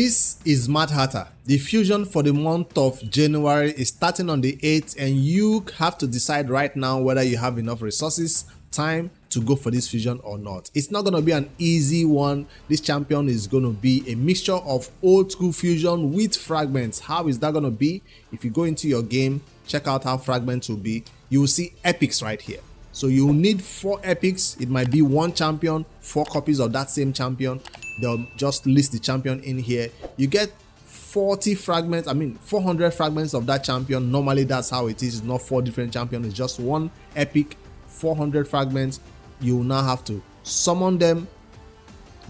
This is Mad Hatter. The fusion for the month of January is starting on the 8th, and you have to decide right now whether you have enough resources, time to go for this fusion or not. It's not going to be an easy one. This champion is going to be a mixture of old school fusion with fragments. How is that going to be? If you go into your game, check out how fragments will be. You will see epics right here. So you will need 4 epics. It might be one champion, 4 copies of that same champion. They'll just list the champion in here. You get 400 fragments of that champion. Normally that's how it is. It's not 4 different champions. It's just one epic, 400 fragments. You will now have to summon them.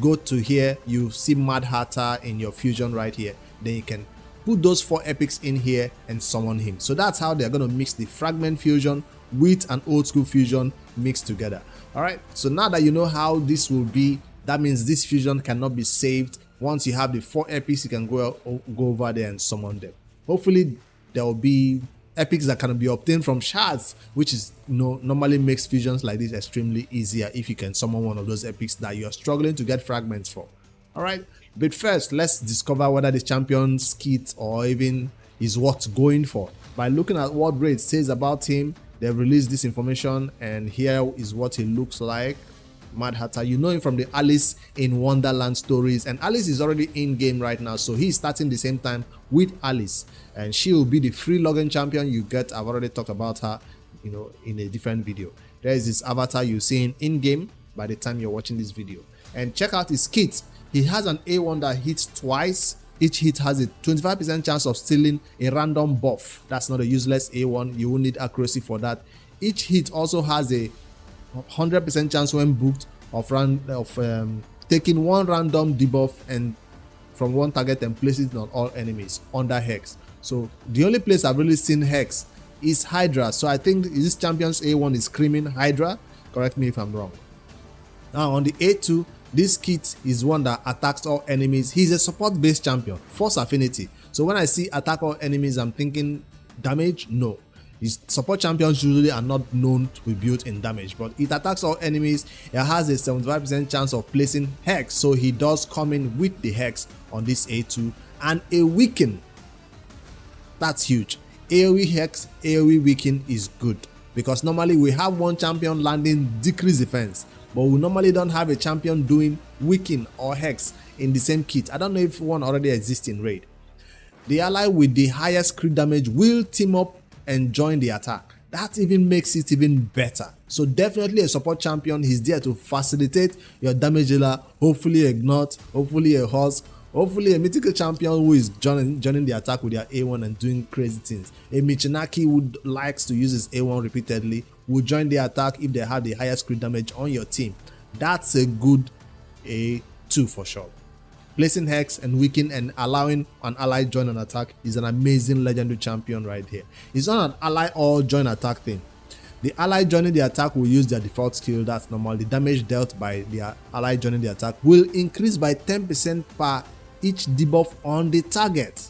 Go to here. You see Mad Hatter in your fusion right here. Then you can put those 4 epics in here and summon him. So that's how they're going to mix the fragment fusion with an old school fusion mixed together. All right, so now that you know how this will be, that means this fusion cannot be saved. Once you have the 4 epics, you can go over there and summon them. Hopefully there will be epics that can be obtained from shards, which is normally makes fusions like this extremely easier if you can summon one of those epics that you're struggling to get fragments for. All right, but first let's discover whether the champion's kit or even is worth going for by looking at what Braid says about him. They've released this information, and here is what he looks like. Mad Hatter, you know him from the Alice in Wonderland stories, and Alice is already in game right now, so he's starting the same time with Alice, and she will be the free login champion you get. I've already talked about her, in a different video. There is this avatar you see in game by the time you're watching this video. And check out his kit. He has an A1 that hits twice. Each hit has a 25% chance of stealing a random buff. That's not a useless A1. You will need accuracy for that. Each hit also has a 100% chance when booked of taking one random debuff and from one target and place it on all enemies under Hex. So the only place I've really seen Hex is Hydra. So I think this champion's A1 is screaming Hydra. Correct me if I'm wrong. Now on the A2, this kit is one that attacks all enemies. He's a support based champion, force affinity. So when I see attack all enemies, I'm thinking damage. No, his support champions usually are not known to be built in damage, but it attacks all enemies. It has a 75% chance of placing Hex, so he does come in with the Hex on this A2, and a weaken. That's huge. AoE Hex, AoE weaken is good, because normally we have one champion landing decrease defense, but we normally don't have a champion doing weaken or Hex in the same kit. I don't know if one already exists in raid. The ally with the highest crit damage will team up and join the attack. That even makes it even better. So definitely a support champion. He's there to facilitate your damage dealer. Hopefully a Gnot, hopefully a Horse, hopefully a mythical champion who is joining the attack with their A1 and doing crazy things. A Michinaki who likes to use his A1 repeatedly will join the attack if they have the highest crit damage on your team. That's a good A2 for sure. Placing Hex and weaken and allowing an ally join an attack is an amazing legendary champion right here. It's not an ally or join attack thing. The ally joining the attack will use their default skill. That's normal. The damage dealt by the ally joining the attack will increase by 10% per each debuff on the target.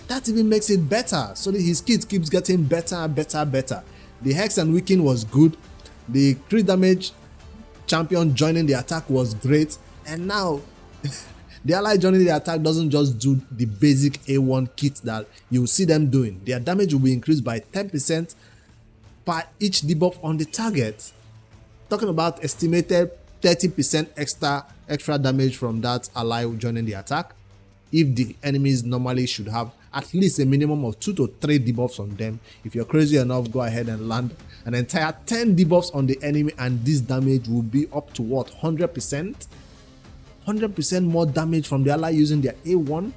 That even makes it better. So his kit keeps getting better. The Hex and weaken was good. The crit damage champion joining the attack was great. And now the ally joining the attack doesn't just do the basic A1 kit that you see them doing. Their damage will be increased by 10% per each debuff on the target. Talking about estimated 30% extra damage from that ally joining the attack. If the enemies normally should have at least a minimum of 2 to 3 debuffs on them. If you're crazy enough, go ahead and land an entire 10 debuffs on the enemy, and this damage will be up to what, 100%? 100% more damage from the ally using their A1.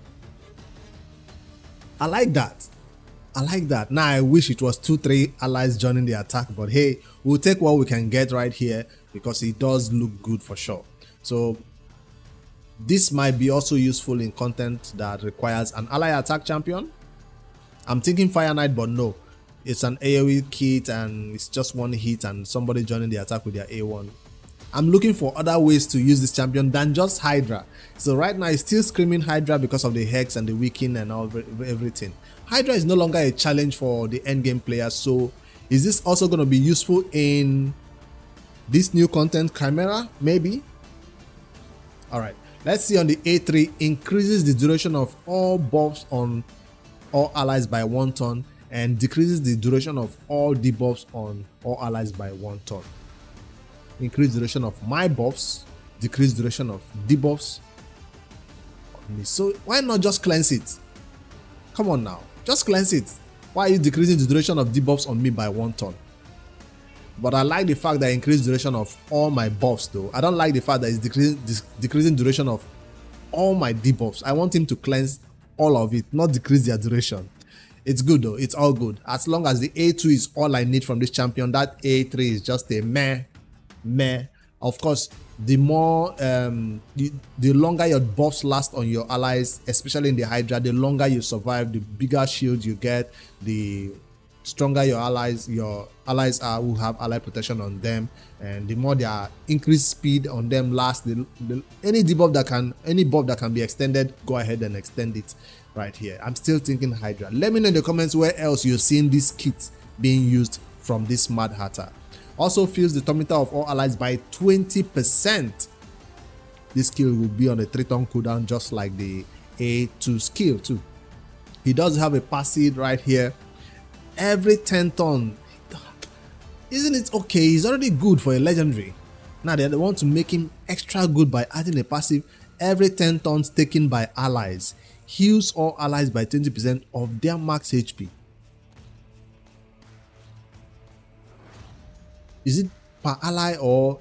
I like that. Now I wish it was 2-3 allies joining the attack, but hey, we'll take what we can get right here because it does look good for sure. So this might be also useful in content that requires an ally attack champion. I'm thinking Fire Knight, but no, it's an AoE kit and it's just one hit and somebody joining the attack with their A1. I'm looking for other ways to use this champion than just Hydra. So right now it's still screaming Hydra because of the Hex and the weaken and everything. Hydra is no longer a challenge for the endgame players. So is this also going to be useful in this new content Chimera? Maybe. All right. Let's see on the A3, increases the duration of all buffs on all allies by 1 turn and decreases the duration of all debuffs on all allies by 1 turn. Increase duration of my buffs, decrease duration of debuffs on me. So why not just cleanse it? Come on now, just cleanse it. Why are you decreasing the duration of debuffs on me by 1 turn? But I like the fact that increased duration of all my buffs though. I don't like the fact that it's decreasing duration of all my debuffs. I want him to cleanse all of it, not decrease their duration. It's good though, it's all good. As long as the A2 is all I need from this champion, that A3 is just a meh. Of course, the more the longer your buffs last on your allies, especially in the Hydra, the longer you survive, the bigger shield you get, the stronger your allies are who have ally protection on them, and the more their increased speed on them lasts. Any buff that can be extended, go ahead and extend it right here. I'm still thinking Hydra. Let me know in the comments where else you're seeing this kit being used from this Mad Hatter. Also fills the Tormentor of all allies by 20%. This skill will be on a 3-turn cooldown just like the A2 skill too. He does have a passive right here. Every 10 turn. Isn't it okay? He's already good for a legendary. Now they want to make him extra good by adding a passive. Every 10 turns taken by allies, heals all allies by 20% of their max HP. Is it per ally, or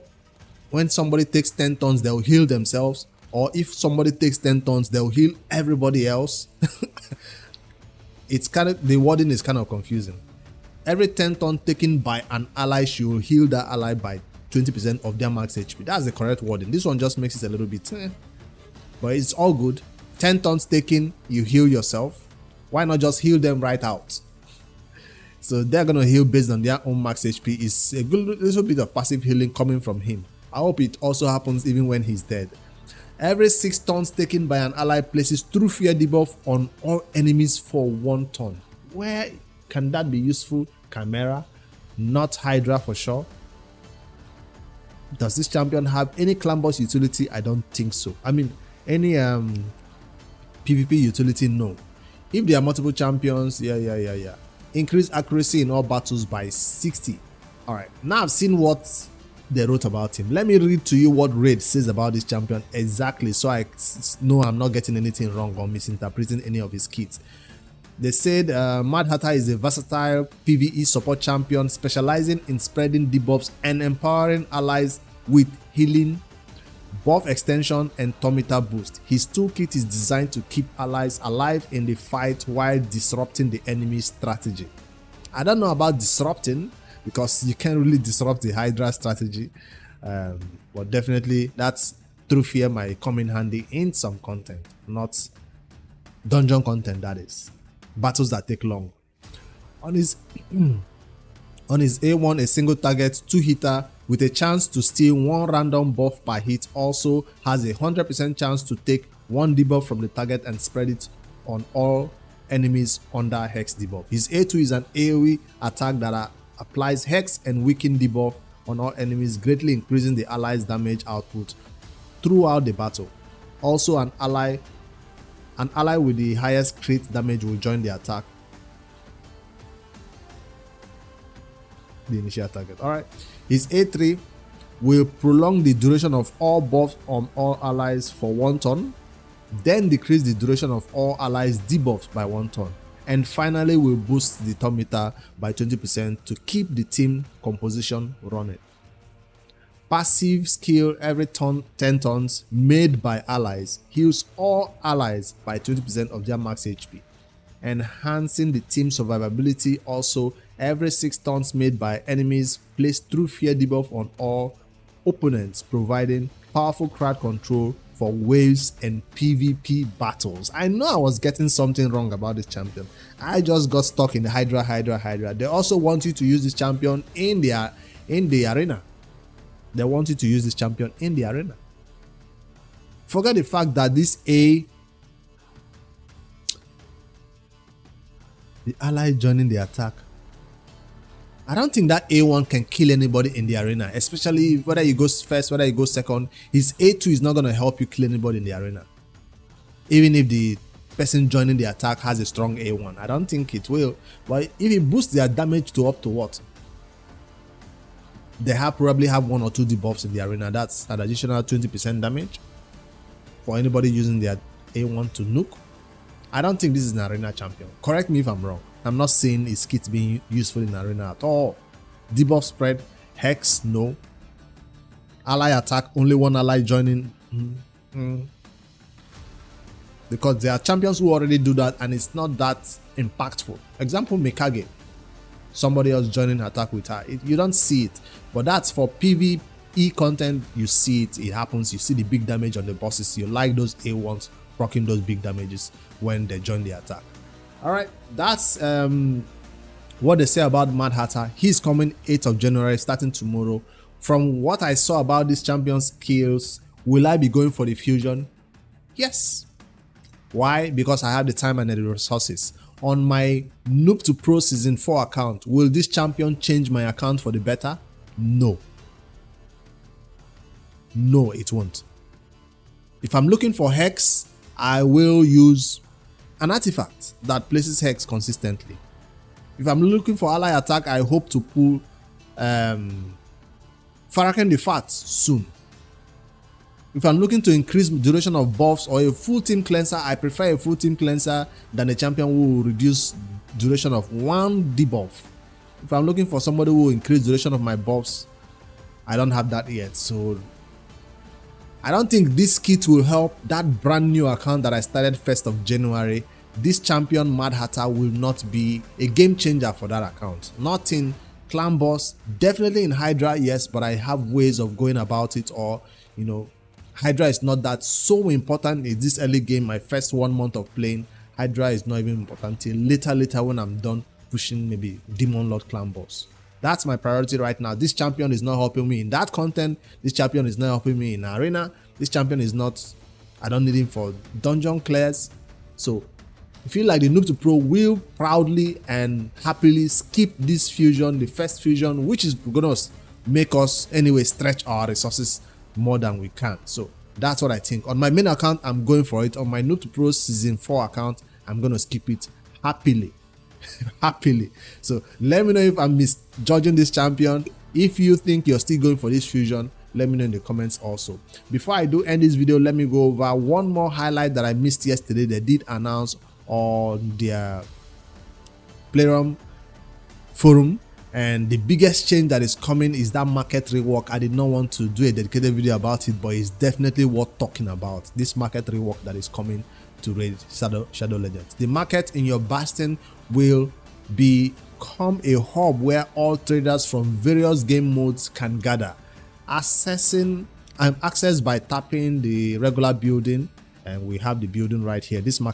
when somebody takes 10 turns they'll heal themselves, or if somebody takes 10 turns they'll heal everybody else? It's kind of, the wording is kind of confusing. Every 10 turn taken by an ally, she will heal that ally by 20% of their max HP. That's the correct wording. This one just makes it a little bit but it's all good. 10 turns taken, you heal yourself. Why not just heal them right out? So they're gonna heal based on their own max HP. It's a good little bit of passive healing coming from him. I hope it also happens even when he's dead. Every 6 turns taken by an ally places True Fear debuff on all enemies for 1 turn. Where can that be useful? Chimera, not Hydra for sure. Does this champion have any clan boss utility? I don't think so. I mean, any PvP utility? No. If there are multiple champions, yeah. Increase accuracy in all battles by 60. Alright, now I've seen what they wrote about him. Let me read to you what Raid says about this champion exactly, so I know I'm not getting anything wrong or misinterpreting any of his kits. They said Mad Hatter is a versatile PvE support champion specializing in spreading debuffs and empowering allies with healing, buff extension, and Tormentor boost. His toolkit is designed to keep allies alive in the fight while disrupting the enemy's strategy. I don't know about disrupting, because you can't really disrupt the Hydra strategy, but definitely that's True Fear might come in handy in some content, not dungeon content, that is battles that take long. On his A1, a single target 2-hitter with a chance to steal 1 random buff per hit also has a 100% chance to take 1 debuff from the target and spread it on all enemies under Hex debuff. His A2 is an AoE attack that applies Hex and Weaken debuff on all enemies, greatly increasing the allies' damage output throughout the battle. Also, an ally with the highest crit damage will join the attack. The initial target. Alright. His A3 will prolong the duration of all buffs on all allies for 1 turn, then decrease the duration of all allies' debuffs by 1 turn, and finally will boost the Tormentor by 20% to keep the team composition running. Passive skill every 10 turns made by allies heals all allies by 20% of their max HP, enhancing the team's survivability. Also, every 6 turns made by enemies place True Fear debuff on all opponents, providing powerful crowd control for waves and PvP battles. I know I was getting something wrong about this champion. I just got stuck in the Hydra. They also want you to use this champion in the arena. They want you to use this champion in the arena. Forget the fact that the ally joining the attack. I don't think that A1 can kill anybody in the arena, especially whether you go first, whether you go second. His A2 is not going to help you kill anybody in the arena. Even if the person joining the attack has a strong A1, I don't think it will. But if it boosts their damage to up to what? They probably have 1 or 2 debuffs in the arena. That's an additional 20% damage for anybody using their A1 to nuke. I don't think this is an arena champion. Correct me if I'm wrong. I'm not saying his kit being useful in arena at all. Debuff spread, hex, no. Ally attack, only one ally joining. Because there are champions who already do that and it's not that impactful. Example, Mikage. Somebody else joining attack with her. You don't see it. But that's for PvE content. You see it. It happens. You see the big damage on the bosses. You like those A1s rocking those big damages when they join the attack. Alright, that's what they say about Mad Hatter. He's coming 8th of January, starting tomorrow. From what I saw about this champion's skills, will I be going for the fusion? Yes. Why? Because I have the time and the resources. On my Noob to Pro Season 4 account, will this champion change my account for the better? No. No, it won't. If I'm looking for Hex, I will use an artifact that places Hex consistently. If I'm looking for ally attack, I hope to pull Farrakhan the Fat soon. If I'm looking to increase duration of buffs or a full team cleanser, I prefer a full team cleanser than a champion who will reduce duration of 1 debuff. If I'm looking for somebody who will increase duration of my buffs, I don't have that yet. So I don't think this kit will help that brand new account that I started 1st of January. This champion Mad Hatter will not be a game changer for that account. Not in Clan Boss, definitely in Hydra, yes, but I have ways of going about it. Or, you know, Hydra is not that so important in this early game. My first 1 month of playing, Hydra is not even important till later when I'm done pushing maybe Demon Lord Clan Boss. That's my priority right now. This champion is not helping me in that content. This champion is not helping me in arena. This champion is not, I don't need him for dungeon clears. So I feel like the Noob to Pro will proudly and happily skip this fusion, the first fusion, which is going to make us anyway stretch our resources more than we can. So that's what I think. On my main account, I'm going for it. On my Noob to Pro Season 4 account, I'm going to skip it happily. Happily. So let me know if I'm misjudging this champion. If you think you're still going for this fusion, let me know in the comments also. Before I do end this video, let me go over one more highlight that I missed yesterday. They did announce on their Playroom forum, and the biggest change that is coming is that market rework. I did not want to do a dedicated video about it, but it's definitely worth talking about. This market rework that is coming to Raid Shadow Legends. The market in your bastion will become a hub where all traders from various game modes can gather. Access by tapping the regular building, and we have the building right here. This one,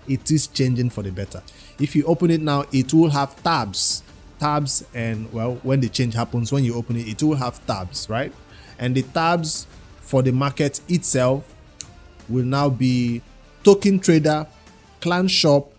it is changing for the better. If you open it now, it will have tabs, and well, when the change happens, when you open it, it will have tabs, right? And the tabs for the market itself will now be token trader, clan shop,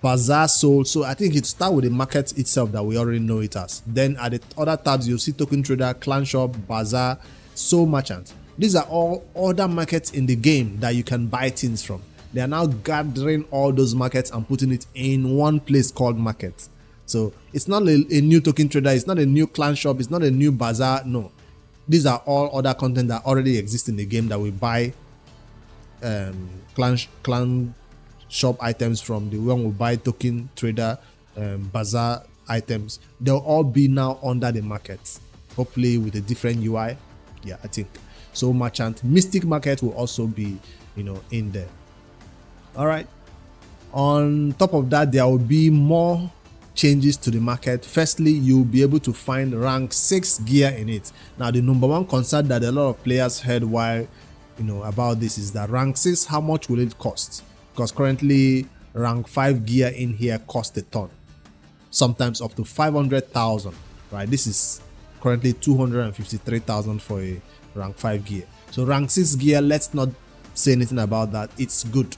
bazaar soul. So I think it starts with the market itself that we already know it as. Then at the other tabs, you'll see token trader, clan shop, bazaar, soul merchant. These are all other markets in the game that you can buy things from. They are now gathering all those markets and putting it in one place called market. So it's not a new token trader, it's not a new clan shop, it's not a new bazaar. No, these are all other content that already exist in the game that we buy clan shop items from. The one we buy token trader, bazaar items. They'll all be now under the market, hopefully with a different UI. Yeah, I think so. Merchant Mystic Market will also be, in there. All right. On top of that, there will be more changes to the market. Firstly, you'll be able to find rank 6 gear in it. Now, the number one concern that a lot of players heard while about this is that rank 6, how much will it cost? Because currently rank 5 gear in here costs a ton, sometimes up to 500,000, right? This is currently 253,000 for a rank 5 gear. So rank 6 gear, let's not say anything about that. It's good.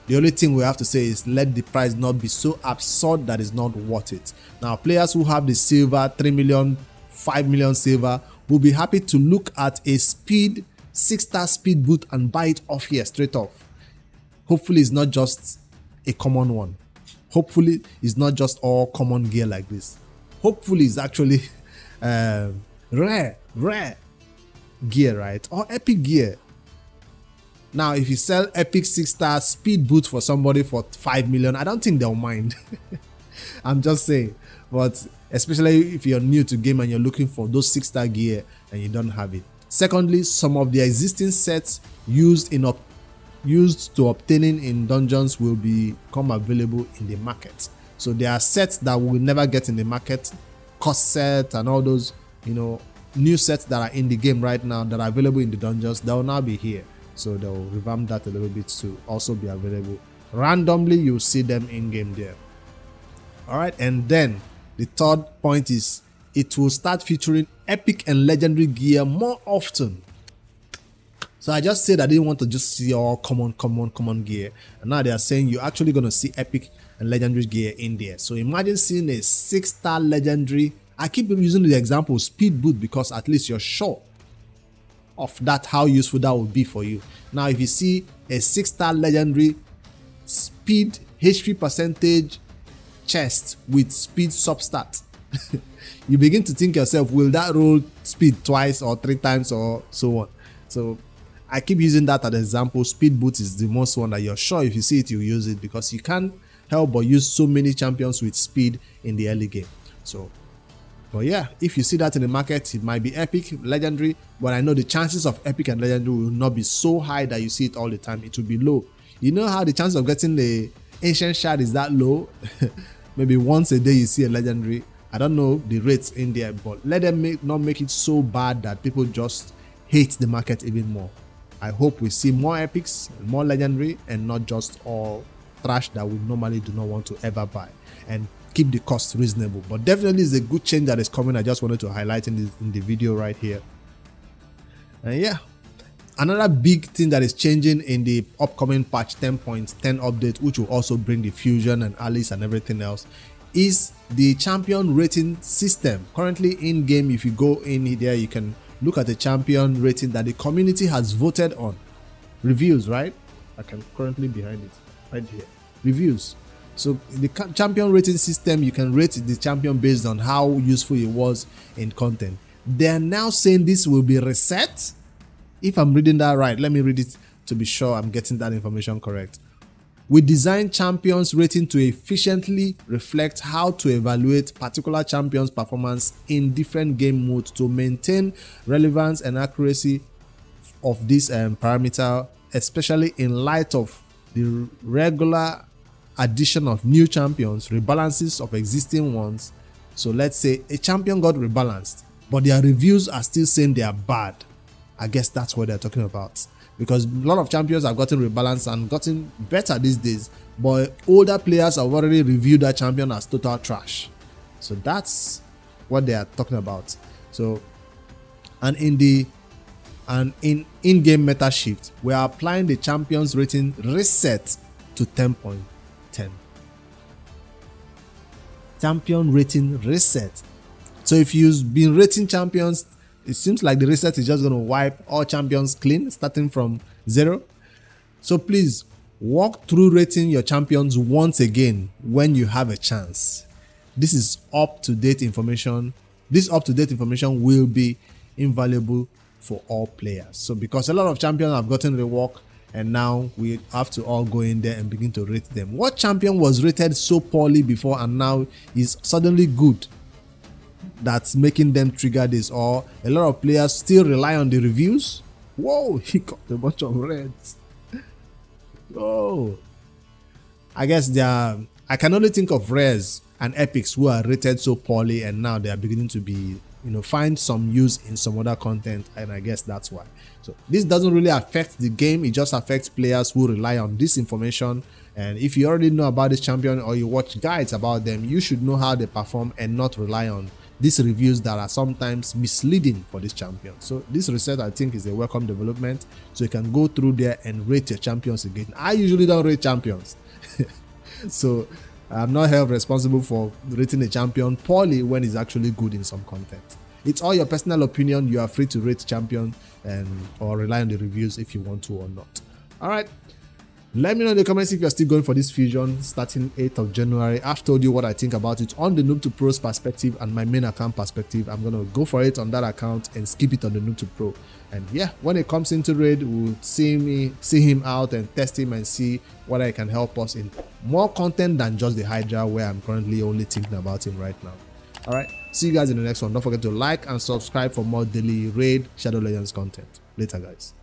The only thing we have to say is let the price not be so absurd that it's not worth it. Now, players who have the silver, 3 million, 5 million silver, will be happy to look at a speed, 6-star speed boot and buy it off here straight off. Hopefully, it's not just a common one. Hopefully, it's not just all common gear like this. Hopefully, it's actually rare gear, right? Or epic gear. Now, if you sell epic 6-star speed boot for somebody for 5 million, I don't think they'll mind. I'm just saying. But especially if you're new to game and you're looking for those 6-star gear and you don't have it. Secondly, some of the existing sets used to obtaining in dungeons will become available in the market. So there are sets that we will never get in the market, cost set and all those, new sets that are in the game right now that are available in the dungeons. They will now be here. So they'll revamp that a little bit to also be available. Randomly, you'll see them in game there. All right, and then the third point is it will start featuring epic and legendary gear more often. So I just said I didn't want to just see all common gear, and now they are saying you're actually going to see epic and legendary gear in there. So imagine seeing a 6-star legendary. I keep using the example speed boot because at least you're sure of that, how useful that would be for you. Now, if you see a 6-star legendary speed HP percentage chest with speed substat, you begin to think yourself, will that roll speed twice or 3 times or so on? So I keep using that as an example. Speed boot is the most one that you're sure if you see it, you use it, because you can't help but use so many champions with speed in the early game. So, but yeah, if you see that in the market, it might be epic, legendary, but I know the chances of epic and legendary will not be so high that you see it all the time. It will be low. You know how the chance of getting the ancient shard is that low? Maybe once a day you see a legendary. I don't know the rates in there, but let them not make it so bad that people just hate the market even more. I hope we see more epics, more legendary, and not just all trash that we normally do not want to ever buy, and keep the cost reasonable. But definitely is a good change that is coming. I just wanted to highlight in the video right here. And yeah, another big thing that is changing in the upcoming patch 10.10 update, which will also bring the fusion and allies and everything else, is the champion rating system. Currently in game, if you go in there, you can look at the champion rating that the community has voted on. Reviews, right? I can currently behind it right here. Reviews. So the champion rating system, you can rate the champion based on how useful it was in content. They are now saying this will be reset. If I'm reading that right, let me read it to be sure I'm getting that information correct. We design champions rating to efficiently reflect how to evaluate particular champions' performance in different game modes to maintain relevance and accuracy of this parameter, especially in light of the regular addition of new champions, rebalances of existing ones. So let's say a champion got rebalanced, but their reviews are still saying they are bad. I guess that's what they're talking about, because a lot of champions have gotten rebalanced and gotten better these days, but older players have already reviewed that champion as total trash. So that's what they are talking about. So, and in in-game meta shift, we are applying the champions rating reset to 10.10. Champion rating reset. So if you've been rating champions, it seems like the reset is just going to wipe all champions clean, starting from 0. So please walk through rating your champions once again when you have a chance. This is up-to-date information. This up-to-date information will be invaluable for all players. So because a lot of champions have gotten rework, and now we have to all go in there and begin to rate them. What champion was rated so poorly before and now is suddenly good, that's making them trigger this? Or a lot of players still rely on the reviews? Whoa, he got a bunch of reds. Oh, I guess I can only think of rares and epics who are rated so poorly, and now they are beginning to be, find some use in some other content, and I guess that's why. So this doesn't really affect the game, it just affects players who rely on this information. And if you already know about this champion or you watch guides about them, you should know how they perform and not rely on these reviews that are sometimes misleading for this champion. So this reset, I think, is a welcome development. So you can go through there and rate your champions again. I usually don't rate champions. So I'm not held responsible for rating a champion poorly when it's actually good in some content. It's all your personal opinion. You are free to rate champion or rely on the reviews if you want to or not. All right. Let me know in the comments if you're still going for this fusion starting 8th of January. I've told you what I think about it on the Noob to Pro's perspective and my main account perspective. I'm going to go for it on that account and skip it on the Noob to Pro. And yeah, when it comes into raid, we'll see him out and test him and see what I can help us in more content than just the Hydra, where I'm currently only thinking about him right now. All right, see you guys in the next one. Don't forget to like and subscribe for more daily raid Shadow Legends content. Later, guys.